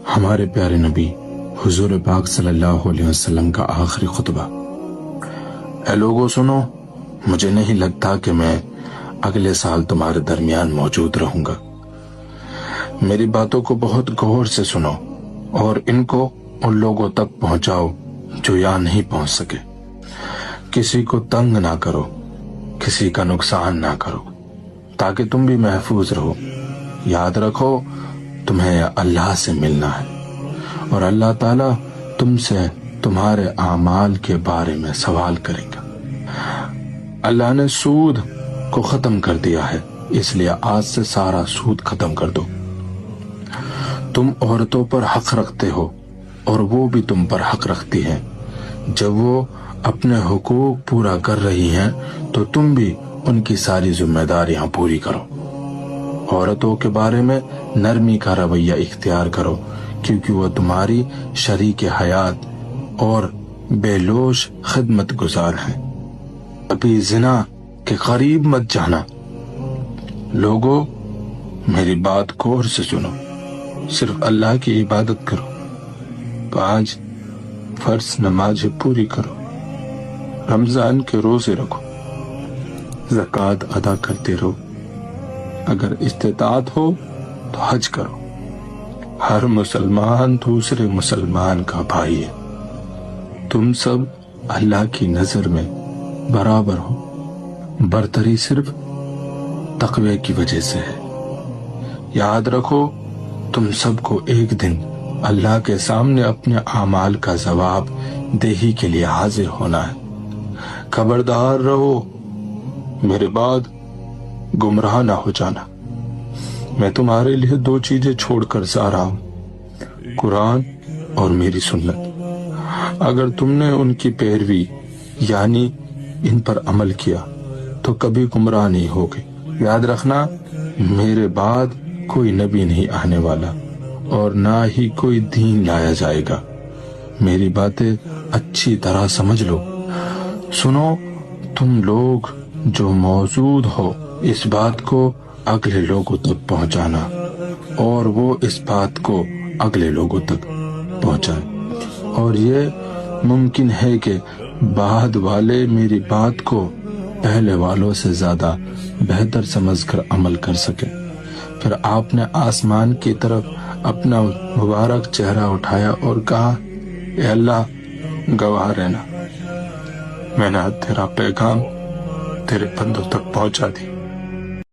ہمارے پیارے نبی حضور پاک صلی اللہ علیہ وسلم کا آخری خطبہ۔ اے لوگوں سنو، مجھے نہیں لگتا کہ میں اگلے سال تمہارے درمیان موجود رہوں گا۔ میری باتوں کو بہت غور سے سنو اور ان کو ان لوگوں تک پہنچاؤ جو یہاں نہیں پہنچ سکے۔ کسی کو تنگ نہ کرو، کسی کا نقصان نہ کرو، تاکہ تم بھی محفوظ رہو۔ یاد رکھو تمہیں اللہ سے ملنا ہے، اور اللہ تعالیٰ تم سے تمہارے اعمال کے بارے میں سوال کرے گا۔ اللہ نے سود کو ختم کر دیا ہے، اس لیے آج سے سارا سود ختم کر دو۔ تم عورتوں پر حق رکھتے ہو اور وہ بھی تم پر حق رکھتی ہیں۔ جب وہ اپنے حقوق پورا کر رہی ہیں تو تم بھی ان کی ساری ذمہ داریاں پوری کرو۔ عورتوں کے بارے میں نرمی کا رویہ اختیار کرو، کیونکہ وہ تمہاری شریک حیات اور بے لوث خدمت گزار ہیں۔ ابھی زنا کے قریب مت جانا۔ لوگوں میری بات غور سے سنو، صرف اللہ کی عبادت کرو، 5 فرض نمازیں پوری کرو، رمضان کے روزے رکھو، زکوٰۃ ادا کرتے رہو، اگر استطاعت ہو تو حج کرو۔ ہر مسلمان دوسرے مسلمان کا بھائی ہے۔ تم سب اللہ کی نظر میں برابر ہو، برتری صرف تقوی کی وجہ سے ہے۔ یاد رکھو تم سب کو ایک دن اللہ کے سامنے اپنے اعمال کا جواب دہی کے لیے حاضر ہونا ہے۔ خبردار رہو، میرے بعد گمراہ نہ ہو جانا۔ میں تمہارے لیے 2 چیزیں چھوڑ کر جا رہا ہوں، قرآن اور میری سنت۔ اگر تم نے ان کی پیروی یعنی ان پر عمل کیا تو کبھی گمراہ نہیں ہوگے۔ یاد رکھنا میرے بعد کوئی نبی نہیں آنے والا اور نہ ہی کوئی دین لایا جائے گا۔ میری باتیں اچھی طرح سمجھ لو۔ سنو تم لوگ جو موجود ہو، اس بات کو اگلے لوگوں تک پہنچانا اور وہ اس بات کو اگلے لوگوں تک پہنچائیں، اور یہ ممکن ہے کہ بعد والے میری بات کو پہلے والوں سے زیادہ بہتر سمجھ کر عمل کر سکیں۔ پھر آپ نے آسمان کی طرف اپنا مبارک چہرہ اٹھایا اور کہا، اے اللہ گواہ رہنا، میں نے تیرا پیغام تیرے بندوں تک پہنچا دی۔